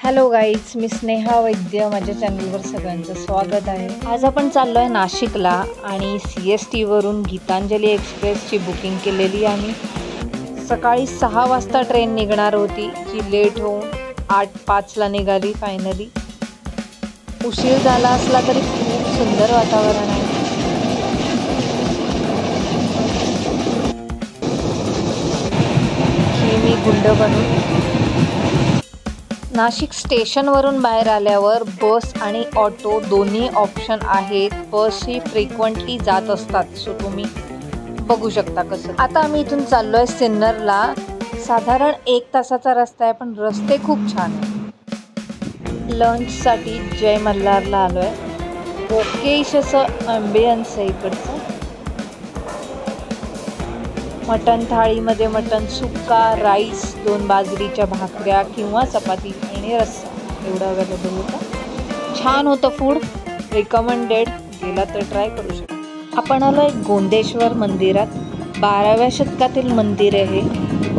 Hello guys, मी स्नेहा वैद्य, माझ्या चॅनलवर सगळ्यांचं स्वागत आहे। आज आपण चाललो आहे नाशिकला आणि CST वरून गीतांजली एक्सप्रेसची बुकिंग केलेली आहे। सकाळी 6 वाजता ट्रेन निघणार होती, जी लेट होऊन 8:05ला निघाली। फायनली उशीर झाला असला तरी खूप सुंदर वातावरण आहे। मी गुंड बनून नाशिक स्टेशनवरून बाहेर आल्यावर बस आणि ऑटो दोन्ही ऑप्शन आहेत। बस ही फ्रिक्वेंटली जात असतात, सो तुम्ही बघू शकता कसं। आता आम्ही इथून चाललो आहे सिन्नरला। साधारण 1 तासाचा रस्ता आहे, पण रस्ते खूप छान आहे। लंचसाठी जय मल्हारला आलो आहे। ओकेश असं ॲम्बियन्स आहे इकडचं। मटन थाळीमध्ये मटन सुक्का, राईस, 2 बाजरीच्या भाकऱ्या किंवा चपाती आणि रस्सा एवढं अवेलेबल होतं। छान होतं फूड, रिकमेंडेड, गेला तर ट्राय करू शकता। आपण आलो एक गोंदेश्वर मंदिरात। 12व्या शतकातील मंदिर आहे।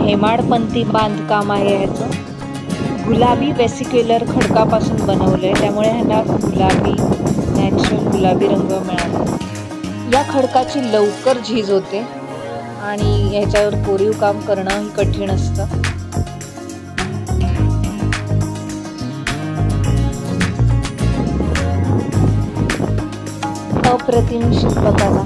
हेमाडपंथी बांधकाम आहे ह्याचं। गुलाबी वेसिक्युलर खडकापासून बनवलं आहे, त्यामुळे ह्याला गुलाबी, नॅचरल गुलाबी रंग मिळाला। या खडकाची लवकर झीज होते आणि ह्याच्यावर कोरीव काम करणं कठीण असतं। अप्रतिम शिल्पकला।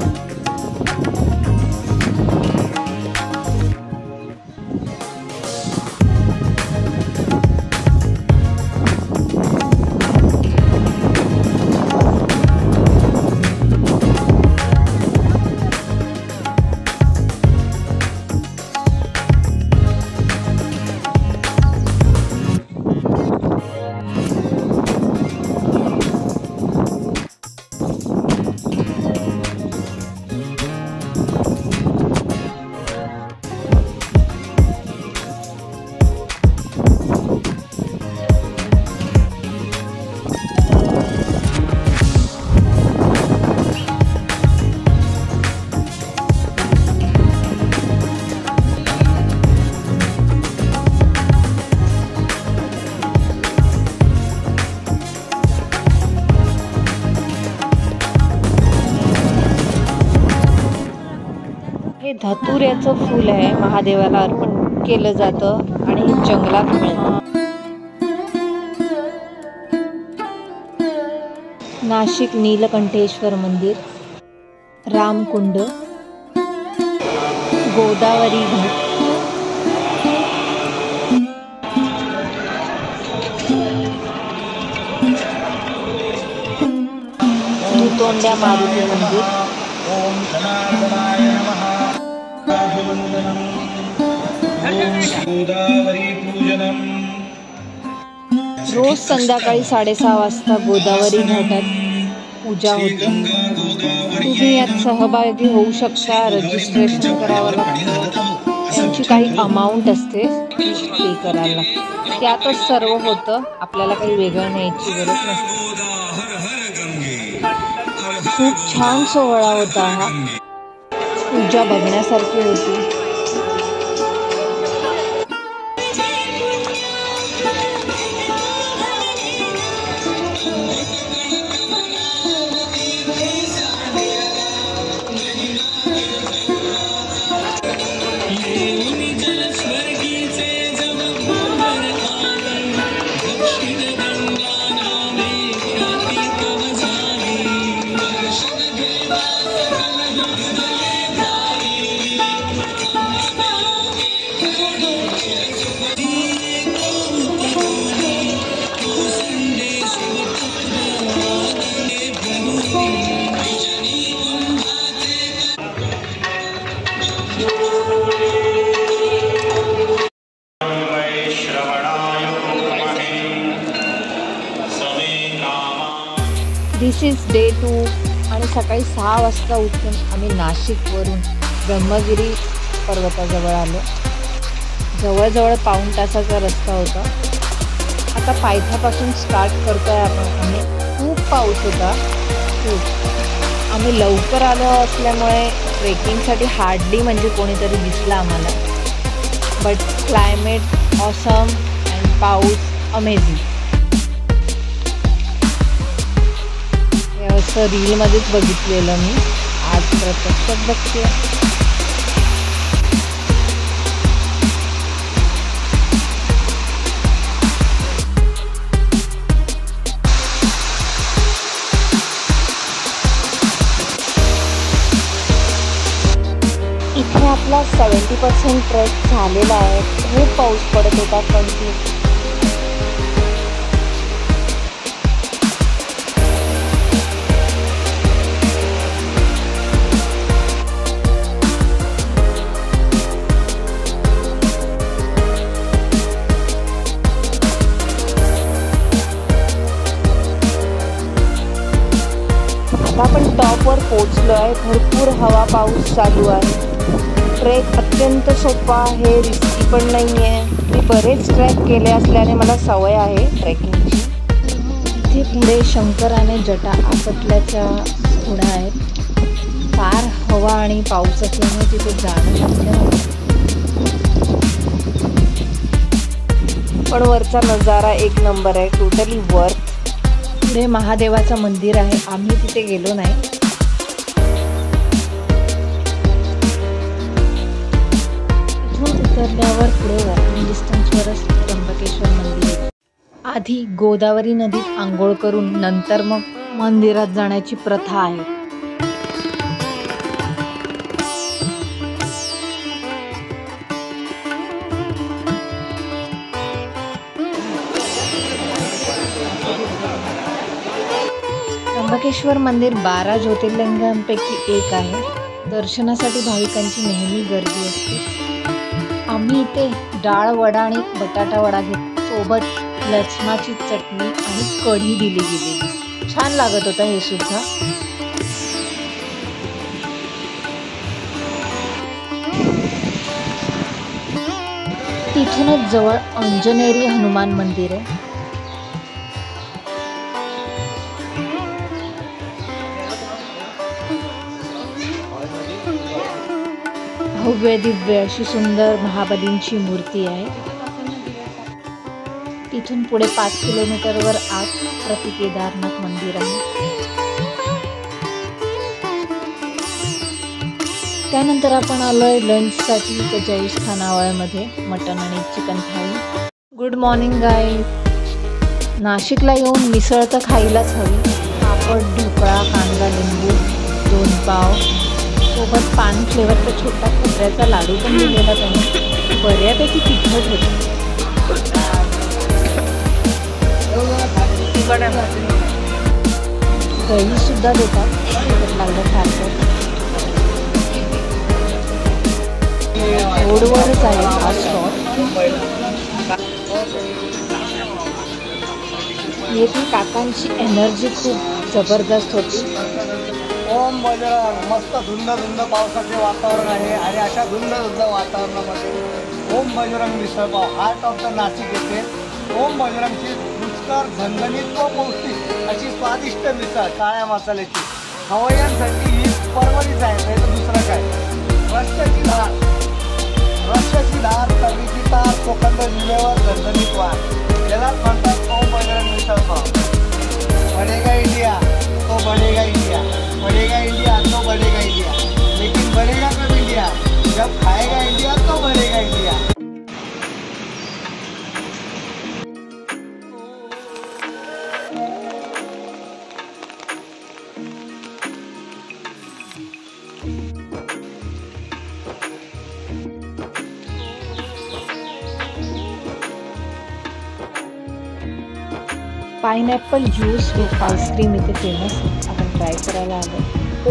हे धतुऱ्याचं फूल आहे, महादेवाला अर्पण केलं जातं आणि हे जंगलात मिळतं। नाशिक नीलकंठेश्वर मंदिर, रामकुंड, गोदावरी घाट, तोंड्या मारुती मंदिर, रोज संध्याकाळी 6:30 वाजता गोदावरी घाटात पूजा होते। तुम्ही यात सहभागी होऊ शकता। रजिस्ट्रेशन करावं लागतं, त्यांची काही अमाऊंट असते, पे करायला लागते। त्यातच सर्व होतं, आपल्याला काही वेगळं न्यायची गरज नसते। खूप छान सोहळा होता हा, पूजा बघण्यासारखी होती। दिस इज डे 2 आणि सकाळी 6 वाजता उठून आम्ही नाशिकवरून ब्रह्मगिरी पर्वताजवळ आलो। जवळजवळ पाऊण तासाचा रस्ता होता। आता पायथ्यापासून स्टार्ट करतोय आम्ही। खूप पाऊस होता, खूप। आम्ही लवकर आलो असल्यामुळे ट्रेकिंगसाठी हार्डली म्हणजे कोणीतरी दिसलं आम्हाला। बट क्लायमेट ऑसम अँड पाऊस अमेझिंग। असं रीलमध्येच बघितलेलं मी, आज प्रत्यक्षात बघते. इथे आपला 70% ट्रेक झालेला आहे. खूप पाऊस पडत होता कंटिन्यू. आता आपण टॉपवर पोहोचलो आहे. भरपूर हवा पाऊस चालू आहे. ट्रेक अत्यंत सोपा आहे, रिस्की पण नाही आहे. मी बरेच ट्रेक केले असल्याने मला सवय आहे ट्रेकिंगची. इथे पुढे शंकराने जटा आपटल्याच्या खुणा आहेत. फार हवा आणि पाऊस असल्यामुळे तिथे जाणं शक्य नव्हतं, पण वरचा नजारा एक नंबर आहे. Totally worth. पुढे महादेवाचं मंदिर आहे, आम्ही तिथे गेलो नाही. उतरल्यावर पुढे वॉकिंग डिस्टन्सवरच त्र्यंबकेश्वर मंदिर आहे. आधी गोदावरी नदीत आंघोळ करून नंतर मग मंदिरात जाण्याची प्रथा आहे. त्र्यंबकेश्वर मंदिर 12 ज्योतिर्लिंगांपैकी एक आहे. दर्शनासाठी भाविकांची नेहमी गर्दी असते. आम्ही इथे डाळ वडा आणि बटाटा वडा घेत, सोबत लसणाची चटणी आणि कढी दिली गेलेली. छान लागत होतं हे सुद्धा. तिथूनच जवळ अंजनेरी हनुमान मंदिर आहे. भव्य दिव्य अशी सुंदर महाबलींची मूर्ती आहे. तिथून पुढे 5 किलोमीटरवर आत प्रति केदारनाथ मंदिर आहे. त्यानंतर आपण आलोय लंचसाठी त्या जयेश खानावळमध्ये मटण आणि चिकन थाळी. Good morning guys. नाशिकला येऊन मिसळ तर खायलाच हवी. पापड, ढोकळा, कांदा, लिंबू, 2 पाव, सोबत पान फ्लेवरचा छोटा खोबऱ्याचा लाडू पण दिलेला त्याने. बऱ्यापैकी तिखट होतं. दही सुद्धा देतात तिखट लागल्यासारखं. रोडवरच आहे हा स्टॉल. येथे काकांची एनर्जी खूप जबरदस्त होती. ओम बजरंग. मस्त धुंद धुंद पावसाचे वातावरण आहे आणि अशा धुंद धुंद वातावरणामध्ये Om Bajrang Misalpav heart of the Nashik येथे ओम बजरंगची रुचकर, झणझणीत व पौष्टिक अशी स्वादिष्ट मिसळ काळ्या मसाल्याची. हवयांसाठी ही परवडीच आहे, नाही तर दुसरं काय. रश्श्याची धार, तर्रीची तार, चोखंद जिल्ह्यावर झणझणीत वाढ, यालाच म्हणतात ओम बजरंग मिसळपाव. बनेगा इंडिया तो बनेगा इंडिया, बढ़ेगा इंडिया तो बढ़ेगा इंडिया, लेकिन बढ़ेगा कब इंडिया? जब खाएगा इंडिया तो बढ़ेगा India. Pineapple juice with ice cream इथे फेमस. आपण ट्राय करायला आलो.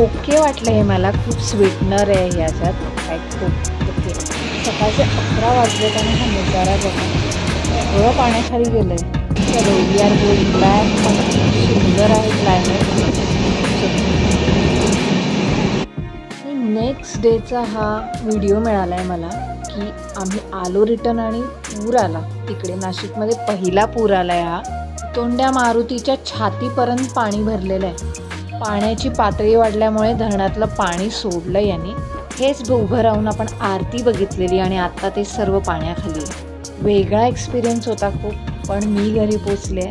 ओके वाटलं हे मला. खूप स्वीटनर आहे ह्याच्यात. काय खूप ओके. सकाळचे 11 वाजले आणि हा नजारा बघा. थोडं पाण्याखाली गेलं आहे. चलो वी आर गोइंग बॅक. पण सुंदर आहे क्लायमेट. नेक्स्ट डेचा हा व्हिडिओ मिळाला आहे मला की आम्ही आलो रिटर्न आणि पूर आला. तिकडे नाशिकमध्ये पहिला पूर आला आहे हा. तोंड्या मारुतीच्या छातीपर्यंत पाणी भरलेलं आहे. पाण्याची पातळी वाढल्यामुळे धरणातलं पाणी सोडलं याने. हेच उभं राहून आपण आरती बघितलेली आणि आत्ता ते सर्व पाण्याखाली. वेगळा एक्सपिरियन्स होता खूप. पण मी घरी पोचले.